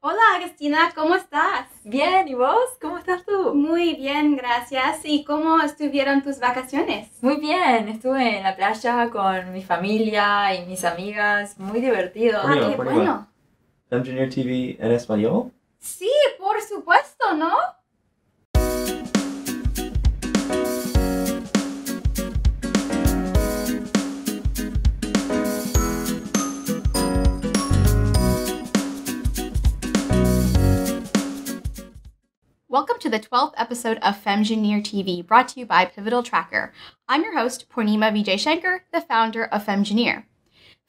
Hola, Agustina, ¿cómo estás? Bien, ¿y vos? ¿Cómo estás tú? Muy bien, gracias. ¿Y cómo estuvieron tus vacaciones? Muy bien, estuve en la playa con mi familia y mis amigas, muy divertido. Qué bueno. Engineer TV en español. Sí, por supuesto, ¿no? Welcome to the 12th episode of Femgineer TV, brought to you by Pivotal Tracker. I'm your host, Poornima Vijayashanker, the founder of Femgineer.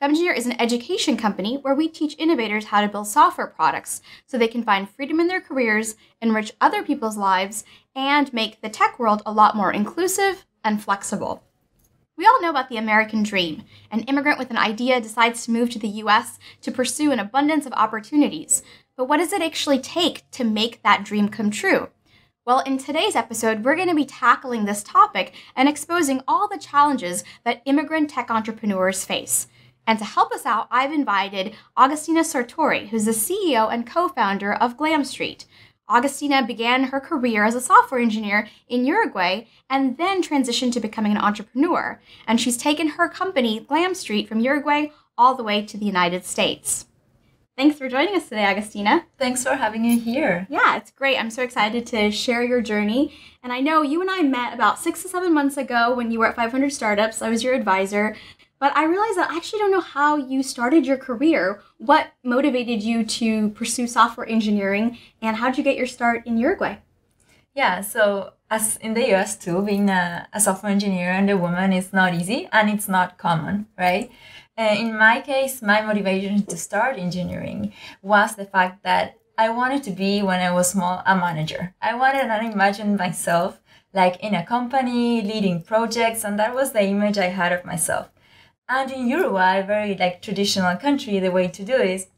Femgineer is an education company where we teach innovators how to build software products so they can find freedom in their careers, enrich other people's lives, and make the tech world a lot more inclusive and flexible. We all know about the American dream. An immigrant with an idea decides to move to the US to pursue an abundance of opportunities. But what does it actually take to make that dream come true? Well, in today's episode, we're going to be tackling this topic and exposing all the challenges that immigrant tech entrepreneurs face. And to help us out, I've invited Agustina Sartori, who's the CEO and co-founder of Glam St. Agustina began her career as a software engineer in Uruguay and then transitioned to becoming an entrepreneur. And she's taken her company, Glam St, from Uruguay all the way to the United States. Thanks for joining us today, Agustina. Thanks for having me here. Yeah, it's great. I'm so excited to share your journey. And I know you and I met about 6 to 7 months ago when you were at 500 Startups. I was your advisor. But I realized that I actually don't know how you started your career. What motivated you to pursue software engineering, and how did you get your start in Uruguay? Yeah, so as in the US too, being a software engineer and a woman is not easy and it's not common, right? In my case, my motivation to start engineering was the fact that I wanted to be, when I was small, a manager. I wanted and imagined myself like in a company, leading projects, and that was the image I had of myself. And in Uruguay, a very traditional country, the way to do it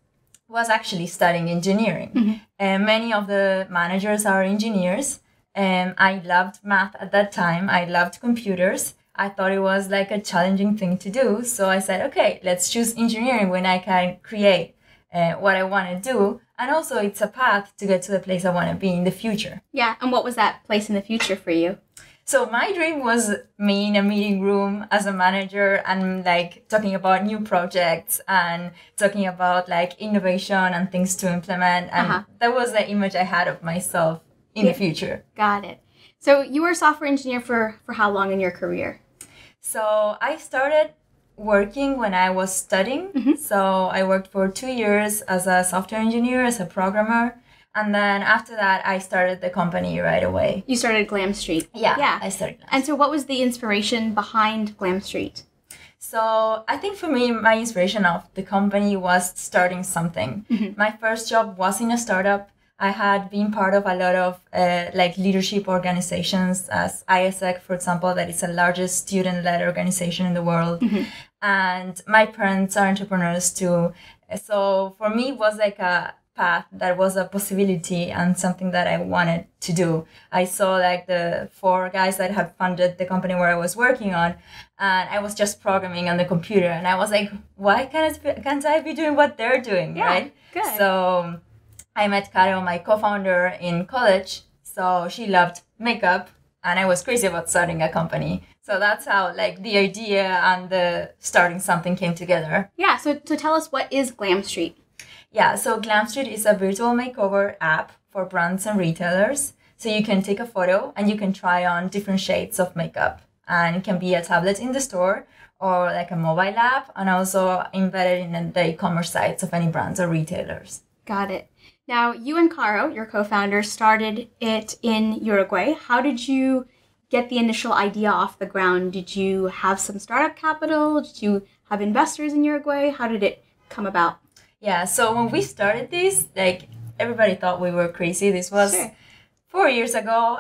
was actually studying engineering. Mm-hmm. Many of the managers are engineers. I loved math at that time. I loved computers. I thought it was like a challenging thing to do. So I said, okay, let's choose engineering when I can create what I want to do. And also it's a path to get to the place I want to be in the future. Yeah. And what was that place in the future for you? So my dream was me in a meeting room as a manager and talking about new projects and talking about innovation and things to implement. And that was the image I had of myself in the future. Got it. So you were a software engineer for how long in your career? So I started working when I was studying. Mm-hmm. So I worked for 2 years as a software engineer, as a programmer. And then after that, I started the company right away. You started Glam St. Yeah, I started Glam St. And so what was the inspiration behind Glam St? So I think for me, my inspiration of the company was starting something. Mm-hmm. My first job was in a startup. I had been part of a lot of leadership organizations, as ISEC, for example, that is the largest student-led organization in the world. Mm-hmm. And my parents are entrepreneurs too. So for me, it was like a path that was a possibility and something that I wanted to do. I saw the 4 guys that had funded the company where I was working on, and I was just programming on the computer, and I was like, why can't I be doing what they're doing? Yeah, right? Good. So I met Carol, my co-founder, in college. So she loved makeup, and I was crazy about starting a company. So that's how the idea and the starting something came together. Yeah. So tell us, what is Glam St? Yeah, so Glam St is a virtual makeover app for brands and retailers. So you can take a photo and you can try on different shades of makeup. And it can be a tablet in the store or a mobile app, and also embedded in the e-commerce sites of any brands or retailers. Got it. Now, you and Caro, your co-founder, started it in Uruguay. How did you get the initial idea off the ground? Did you have some startup capital? Did you have investors in Uruguay? How did it come about? Yeah, so when we started this, everybody thought we were crazy. This was 4 years ago.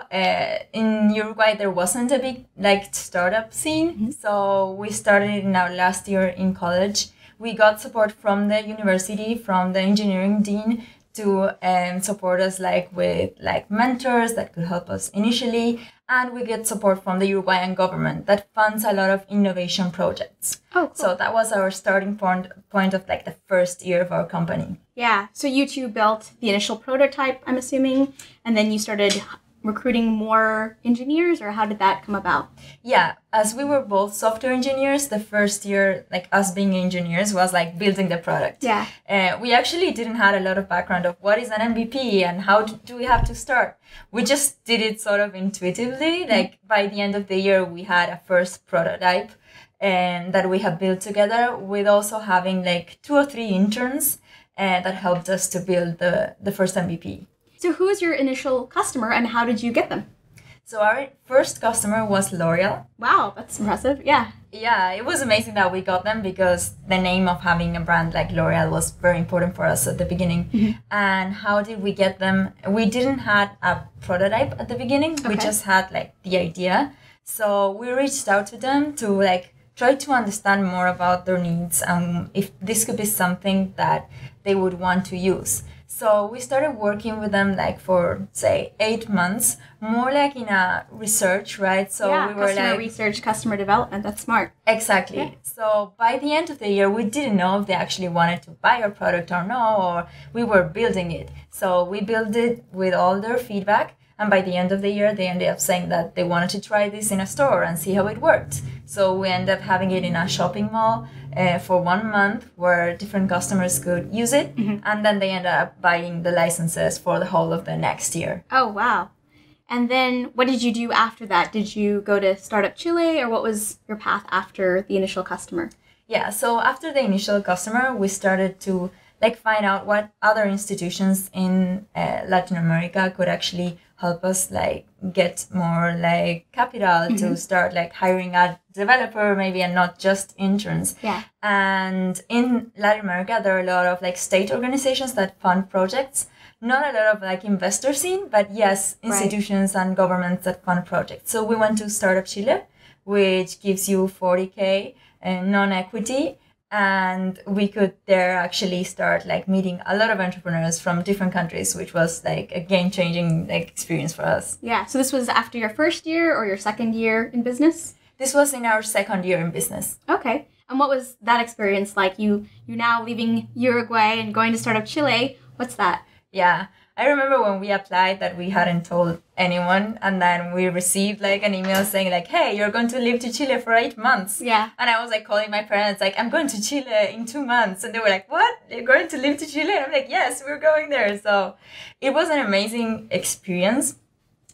In Uruguay, there wasn't a big startup scene. Mm-hmm. So we started it in our last year in college. We got support from the university, from the engineering dean, to support us like with like mentors that could help us initially. And we get support from the Uruguayan government that funds a lot of innovation projects. Oh, cool. So that was our starting point of like the first year of our company. Yeah. So you two built the initial prototype, I'm assuming, and then you started recruiting more engineers, or how did that come about? Yeah, as we were both software engineers, the first year, like us being engineers, was like building the product. Yeah. We actually didn't have a lot of background of what is an MVP and how do we have to start. We just did it sort of intuitively. Like by the end of the year, we had a first prototype and that we have built together, with also having like 2 or 3 interns that helped us to build the first MVP. So who was your initial customer and how did you get them? So our first customer was L'Oreal. Wow, that's impressive. Yeah. Yeah, it was amazing that we got them because the name of having a brand like L'Oreal was very important for us at the beginning. Mm-hmm. And how did we get them? We didn't have a prototype at the beginning. Okay. We just had like the idea. So we reached out to them to like try to understand more about their needs and if this could be something that they would want to use. So we started working with them like for, say, 8 months, more like in a research, right? So yeah, we were customer like research, customer development. That's smart. Exactly. Yeah. So by the end of the year, we didn't know if they actually wanted to buy our product or no, or we were building it. So we built it with all their feedback. And by the end of the year, they ended up saying that they wanted to try this in a store and see how it worked. So we ended up having it in a shopping mall for 1 month where different customers could use it. Mm-hmm. And then they ended up buying the licenses for the whole of the next year. Oh, wow. And then what did you do after that? Did you go to Startup Chile, or what was your path after the initial customer? Yeah, so after the initial customer, we started to like find out what other institutions in Latin America could actually help us like get more like capital mm-hmm. to start like hiring a developer maybe, and not just interns. Yeah. And in Latin America, there are a lot of like state organizations that fund projects. Not a lot of like investors in, but yes, institutions and governments that fund projects. So we went to Startup Chile, which gives you 40K non-equity. And we could there actually start like meeting a lot of entrepreneurs from different countries, which was like a game-changing like experience for us. Yeah. So this was after your first year or your second year in business? This was in our second year in business. Okay. And what was that experience like? You now leaving Uruguay and going to Startup Chile. What's that? Yeah. I remember when we applied that we hadn't told anyone, and then we received like an email saying like, hey, you're going to live to Chile for 8 months. Yeah. And I was like calling my parents like, I'm going to Chile in 2 months. And they were like, what? You're going to live to Chile? And I'm like, yes, we're going there. So it was an amazing experience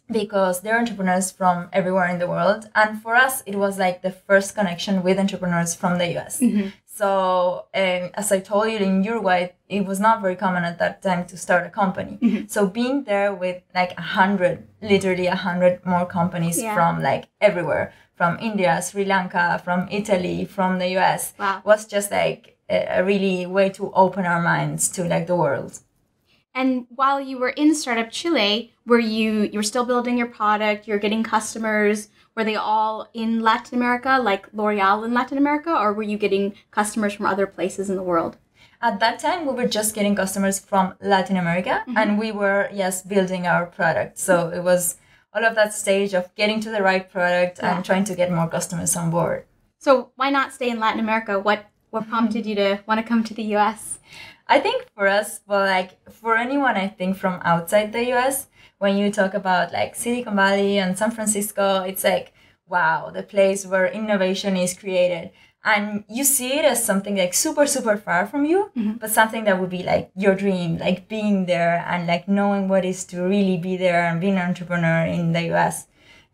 because there are entrepreneurs from everywhere in the world. And for us, it was like the first connection with entrepreneurs from the US. Mm-hmm. So as I told you, in Uruguay, it was not very common at that time to start a company. Mm-hmm. So being there with like 100 more companies from like everywhere, from India, Sri Lanka, from Italy, from the US, was just like a really way to open our minds to like the world. And while you were in Startup Chile, you were still building your product, you're getting customers? Were they all in Latin America, like L'Oreal in Latin America, or were you getting customers from other places in the world? At that time, we were just getting customers from Latin America, mm-hmm. and we were, building our product. So it was all of that stage of getting to the right product and trying to get more customers on board. So why not stay in Latin America? What prompted you to want to come to the U.S.? I think for us, well, like for anyone, I think from outside the US, when you talk about like Silicon Valley and San Francisco, it's like, wow, the place where innovation is created. And you see it as something like super, super far from you, mm-hmm. but something that would be like your dream, like being there and like knowing what it is to really be there and being an entrepreneur in the US.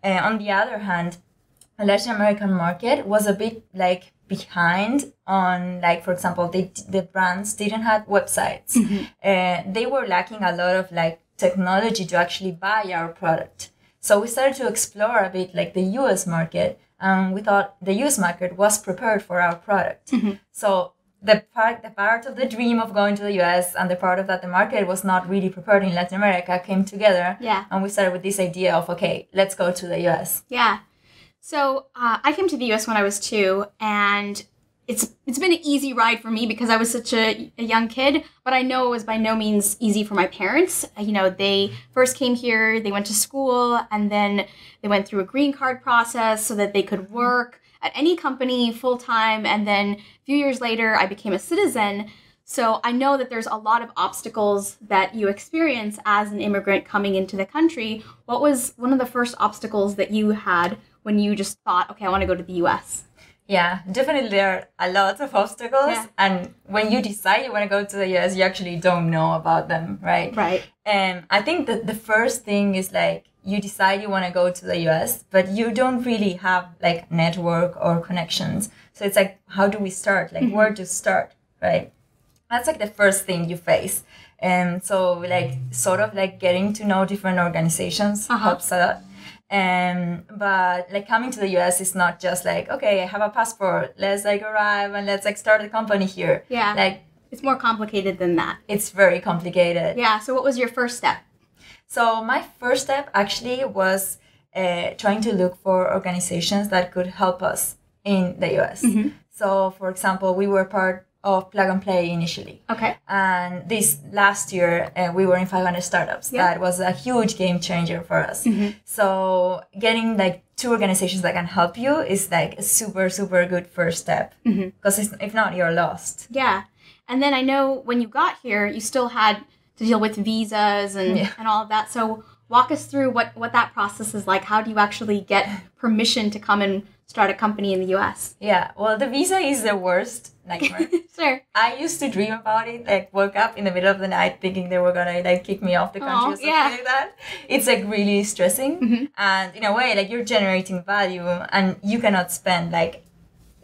On the other hand, the Latin American market was a bit like behind on, like, for example, the brands didn't have websites. Mm-hmm. They were lacking a lot of like technology to actually buy our product. So we started to explore a bit like the US market, and we thought the US market was prepared for our product. Mm-hmm. So the part of the dream of going to the US and the part of that the market was not really prepared in Latin America came together. Yeah. And we started with this idea of, okay, let's go to the US. Yeah. So I came to the U.S. when I was 2, and it's been an easy ride for me because I was such a young kid, but I know it was by no means easy for my parents. You know, they first came here, they went to school, and then they went through a green card process so that they could work at any company full time. And then a few years later, I became a citizen. So I know that there's a lot of obstacles that you experience as an immigrant coming into the country. What was one of the first obstacles that you had when you just thought, okay, I want to go to the US? Yeah, definitely there are a lot of obstacles. Yeah. And when you decide you want to go to the US, you actually don't know about them, right? Right. I think that the first thing is like you decide you want to go to the US, but you don't really have like network or connections. So it's like, how do we start? Like where to start, right? That's like the first thing you face. And so like sort of like getting to know different organizations helps a lot. But like coming to the US is not just like, okay, I have a passport, let's like arrive and let's like start a company here. Yeah. Like it's more complicated than that. It's very complicated. Yeah. So what was your first step? So my first step actually was trying to look for organizations that could help us in the US. So for example, we were part of Plug and Play initially. Okay. And this last year, we were in 500 startups. Yeah. That was a huge game changer for us. So getting like 2 organizations that can help you is like a super, super good first step. Because if not, you're lost. Yeah. And then I know when you got here, you still had to deal with visas and all of that. So walk us through what that process is like. How do you actually get permission to come and start a company in the US? Yeah, well, the visa is the worst nightmare. Sure. I used to dream about it, like woke up in the middle of the night thinking they were gonna like kick me off the country or something like that. It's like really stressing. And in a way, like you're generating value and you cannot spend like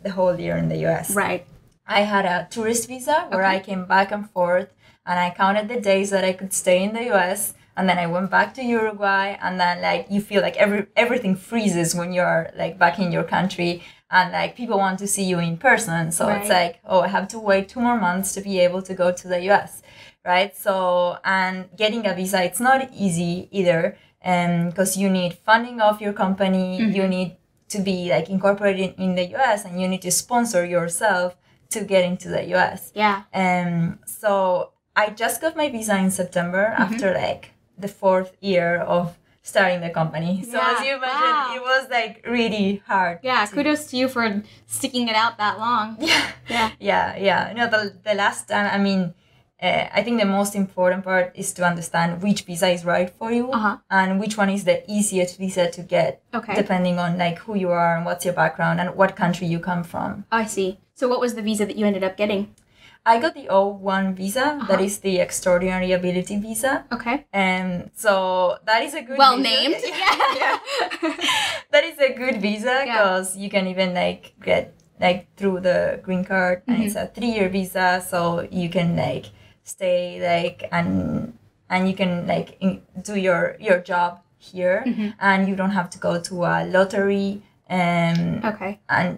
the whole year in the US. Right. I had a tourist visa where I came back and forth and I counted the days that I could stay in the US. And then I went back to Uruguay, and then like you feel like everything freezes when you're like back in your country, and like people want to see you in person. So it's like, oh, I have to wait 2 more months to be able to go to the US, right? So, and getting a visa, it's not easy either, because you need funding of your company, you need to be like incorporated in the US, and you need to sponsor yourself to get into the US. Yeah. So I just got my visa in September after like the 4th year of starting the company. So as you mentioned, it was like really hard. Yeah, kudos to you for sticking it out that long. Yeah. No, the last time, I mean, I think the most important part is to understand which visa is right for you and which one is the easiest visa to get, depending on like who you are and what's your background and what country you come from. I see. So what was the visa that you ended up getting? I got the O1 visa. That is the Extraordinary Ability Visa. Okay. So that is a good well visa. named. Yeah. That is a good visa because you can even like get like through the green card, and it's a 3-year visa, so you can like stay like and you can like do your job here, and you don't have to go to a lottery. And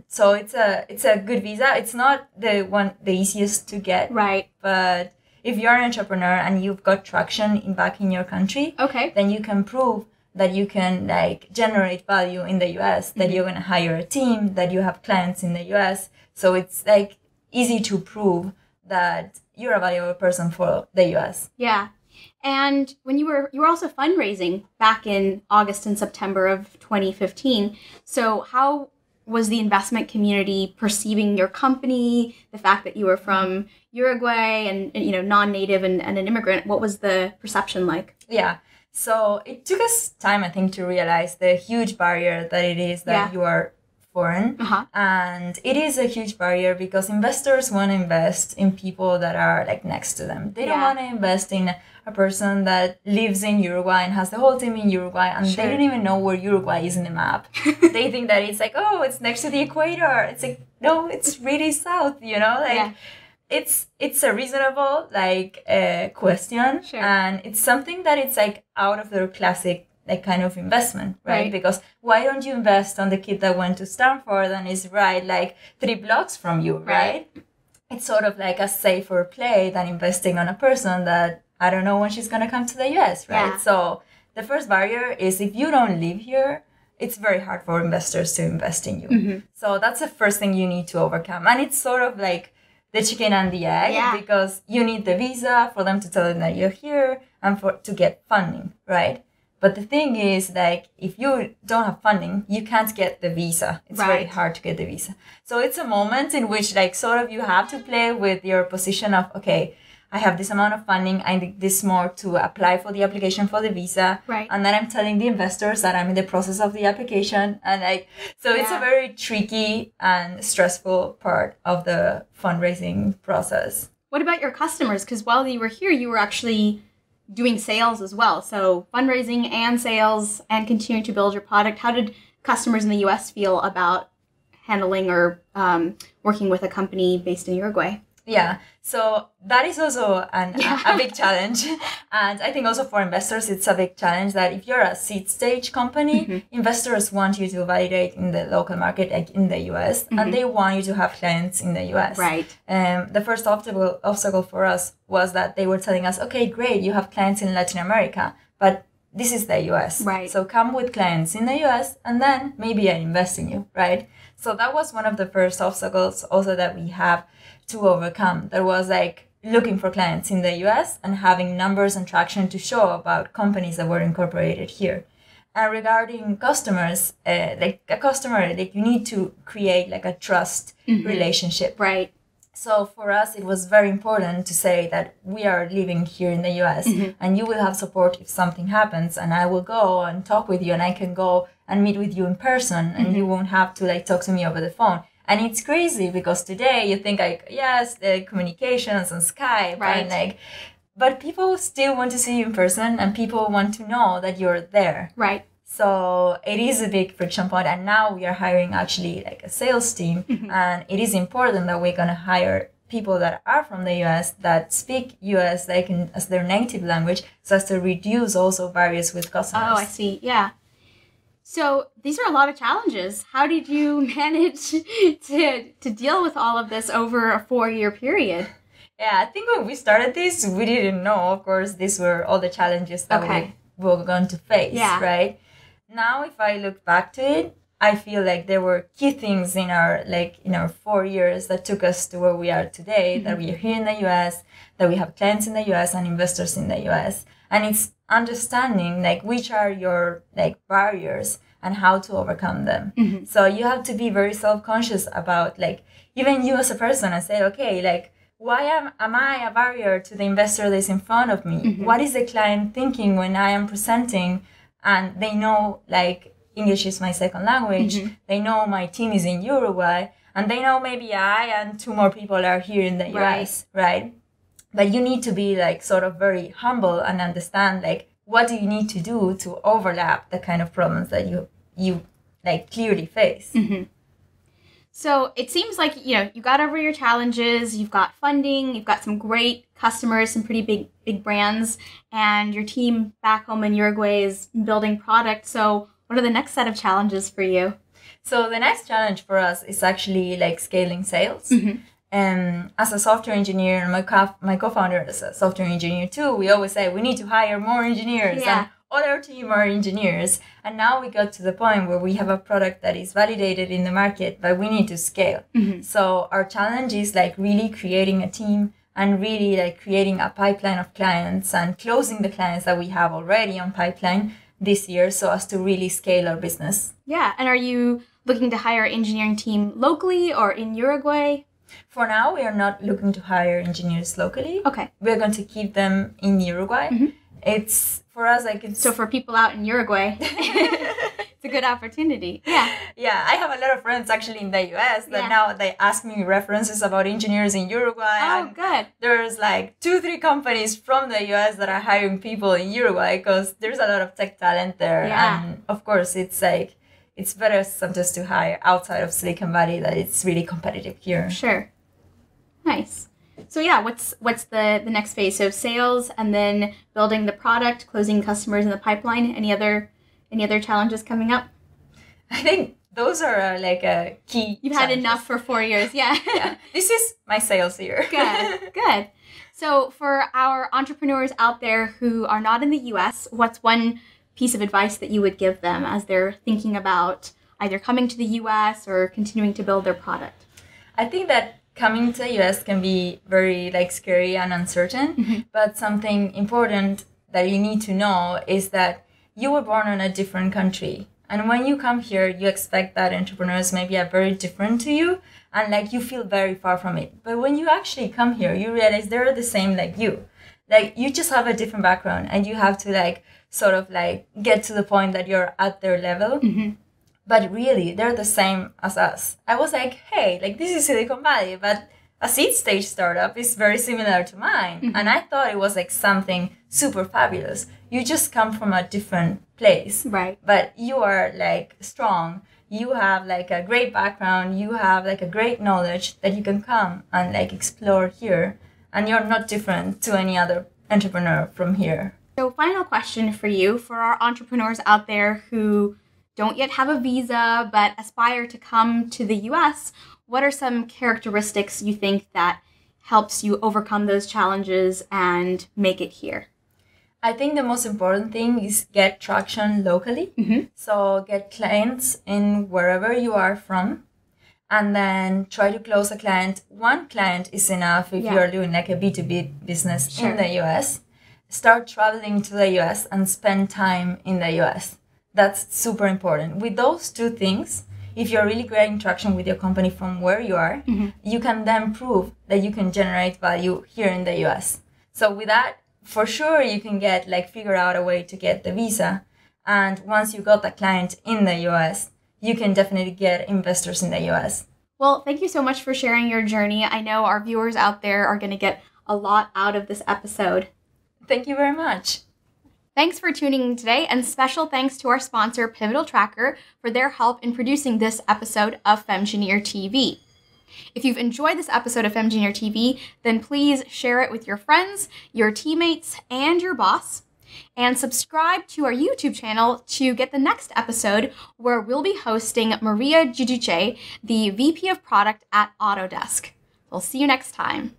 so it's a good visa. It's not the easiest to get, right? But if you're an entrepreneur and you've got traction back in your country, then you can prove that you can like generate value in the US, that you're gonna hire a team, that you have clients in the US. So it's like easy to prove that you're a valuable person for the US. Yeah. And when you were also fundraising back in August and September of 2015. So how was the investment community perceiving your company, the fact that you were from Uruguay and you know, non-native and an immigrant? What was the perception like? Yeah. So it took us time, I think, to realize the huge barrier that it is that you are foreign. And it is a huge barrier because investors want to invest in people that are like next to them. They don't want to invest in a person that lives in Uruguay and has the whole team in Uruguay, and they don't even know where Uruguay is in the map. They think that it's like, oh, it's next to the equator. It's like, no, it's really south, you know? Like it's a reasonable like question, and it's something that it's like out of their classic like kind of investment, right? Because why don't you invest on the kid that went to Stanford and is right like 3 blocks from you, right? It's sort of like a safer play than investing on a person that I don't know when she's gonna come to the US, right? So the first barrier is if you don't live here, it's very hard for investors to invest in you. So that's the first thing you need to overcome. And it's sort of like the chicken and the egg, because you need the visa for them to tell them that you're here and to get funding, right? But the thing is, like, if you don't have funding, you can't get the visa. It's very hard to get the visa. So it's a moment in which, like, sort of you have to play with your position of, okay, I have this amount of funding. I need this more to apply for the application for the visa. Right. And then I'm telling the investors that I'm in the process of the application. And so it's a very tricky and stressful part of the fundraising process. What about your customers? Because while you were here, you were actually doing sales as well. So fundraising and sales and continuing to build your product. How did customers in the US feel about handling or working with a company based in Uruguay? Yeah, so that is also a big challenge. And I think also for investors, it's a big challenge that if you're a seed stage company, investors want you to validate in the local market, like in the US, and they want you to have clients in the US. Right. The first obstacle for us was that they were telling us, okay, great, you have clients in Latin America, but this is the US. Right. So come with clients in the US and then maybe I invest in you, right? So that was one of the first obstacles also that we have to overcome. That was like looking for clients in the US and having numbers and traction to show about companies that were incorporated here. And regarding customers, like a customer, like you need to create like a trust relationship. Right. So for us, it was very important to say that we are living here in the US and you will have support if something happens, and I will go and talk with you, and I can go and meet with you in person, and you won't have to like talk to me over the phone. And it's crazy because today you think like, yes, the communications on Skype, and like, but people still want to see you in person, and people want to know that you're there. Right. So it is a big friction point. And now we are hiring actually like a sales team. And it is important that we're going to hire people that are from the US that speak US like as their native language, so as to reduce also barriers with customers. Oh, I see. Yeah. So these are a lot of challenges. How did you manage to deal with all of this over a 4-year period? Yeah, I think when we started this, we didn't know, of course, these were all the challenges that we were going to face, right? Now, if I look back to it, I feel like there were key things in our 4 years that took us to where we are today, that we are here in the US, that we have clients in the US and investors in the US. And it's understanding like which are your like barriers and how to overcome them. So you have to be very self-conscious about like even you as a person and say, okay, like why am I a barrier to the investor that's in front of me? What is the client thinking when I am presenting? And they know like English is my second language. They know my team is in Uruguay, and they know maybe I and 2 more people are here in the US, right? But you need to be like sort of very humble and understand like what do you need to do to overlap the kind of problems that you like clearly face. So it seems like, you got over your challenges, you've got funding, you've got some great customers, some pretty big brands, and your team back home in Uruguay is building product. So what are the next set of challenges for you? So the next challenge for us is actually like scaling sales. As a software engineer, and my co-founder is a software engineer too, we always say we need to hire more engineers. And all our team are engineers. And now we got to the point where we have a product that is validated in the market, but we need to scale. So our challenge is like really creating a team and really like creating a pipeline of clients and closing the clients that we have already on pipeline this year so as to really scale our business. Yeah. And are you looking to hire an engineering team locally or in Uruguay? For now, we are not looking to hire engineers locally. Okay. We're going to keep them in Uruguay. It's for us like it's... So for people out in Uruguay, it's a good opportunity. Yeah, I have a lot of friends actually in the US that now they ask me references about engineers in Uruguay. Oh, good. There's like 2-3 companies from the US that are hiring people in Uruguay because there's a lot of tech talent there. And of course, it's like, it's better sometimes to hire outside of Silicon Valley that it's really competitive here. Sure. Nice. So yeah, what's the next phase? So sales and then building the product, closing customers in the pipeline. Any other challenges coming up? I think those are like a key. You've had enough for 4 years. Yeah. This is my sales year. Good. So for our entrepreneurs out there who are not in the US, what's one piece of advice that you would give them as they're thinking about either coming to the US or continuing to build their product? I think that coming to the US can be very scary and uncertain, but something important that you need to know is that you were born in a different country. And when you come here, you expect that entrepreneurs maybe are very different to you and you feel very far from it. But when you actually come here, you realize they're the same like you. You just have a different background and you have to get to the point that you're at their level. But really, they're the same as us. I was like, hey, this is Silicon Valley, but a seed stage startup is very similar to mine. And I thought it was something super fabulous. You just come from a different place. Right. But you are strong. You have a great background. You have a great knowledge that you can come and explore here. And you're not different to any other entrepreneur from here. So final question for you, for our entrepreneurs out there who don't yet have a visa but aspire to come to the US, what are some characteristics you think that helps you overcome those challenges and make it here? I think the most important thing is get traction locally. So get clients in wherever you are from, and then try to close a client. One client is enough if you're doing a B2B business in the US. Start traveling to the US and spend time in the US. That's super important. With those two things, if you're really getting traction with your company from where you are, you can then prove that you can generate value here in the US. So with that, for sure, you can figure out a way to get the visa. And once you got the client in the US, you can definitely get investors in the US. Well, thank you so much for sharing your journey. I know our viewers out there are going to get a lot out of this episode. Thank you very much. Thanks for tuning in today, and special thanks to our sponsor, Pivotal Tracker, for their help in producing this episode of Femgineer TV. If you've enjoyed this episode of Femgineer TV, then please share it with your friends, your teammates, and your boss. And subscribe to our YouTube channel to get the next episode, where we'll be hosting Maria Giudice, the VP of Product at Autodesk. We'll see you next time.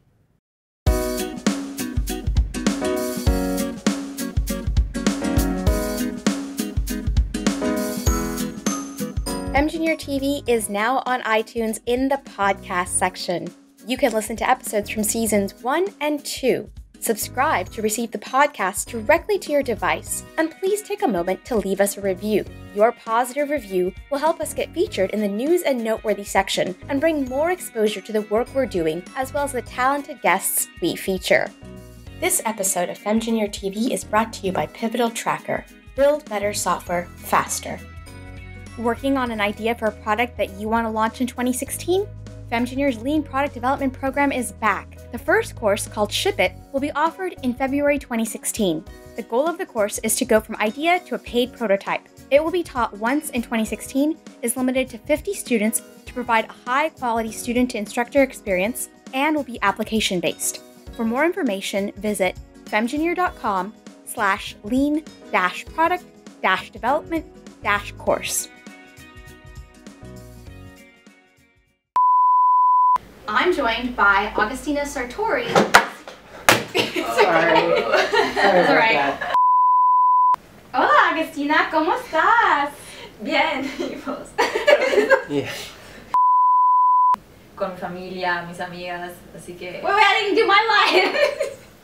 Femgineer TV is now on iTunes in the podcast section. You can listen to episodes from seasons 1 and 2. Subscribe to receive the podcast directly to your device, and please take a moment to leave us a review. Your positive review will help us get featured in the news and noteworthy section and bring more exposure to the work we're doing, as well as the talented guests we feature. This episode of Femgineer TV is brought to you by Pivotal Tracker. Build better software faster. Working on an idea for a product that you want to launch in 2016? Femgineer's Lean Product Development Program is back. The first course, called Ship It, will be offered in February 2016. The goal of the course is to go from idea to a paid prototype. It will be taught once in 2016, is limited to 50 students to provide a high-quality student-to-instructor experience, and will be application-based. For more information, visit femgineer.com/lean-product-development-course. I'm joined by Agustina Sartori. Sorry. That's all right. Hola, Agustina, ¿cómo estás? Bien, ¿y vos? Yeah. Con mi familia, mis amigas, así que... Wait, I didn't do my line.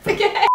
Okay.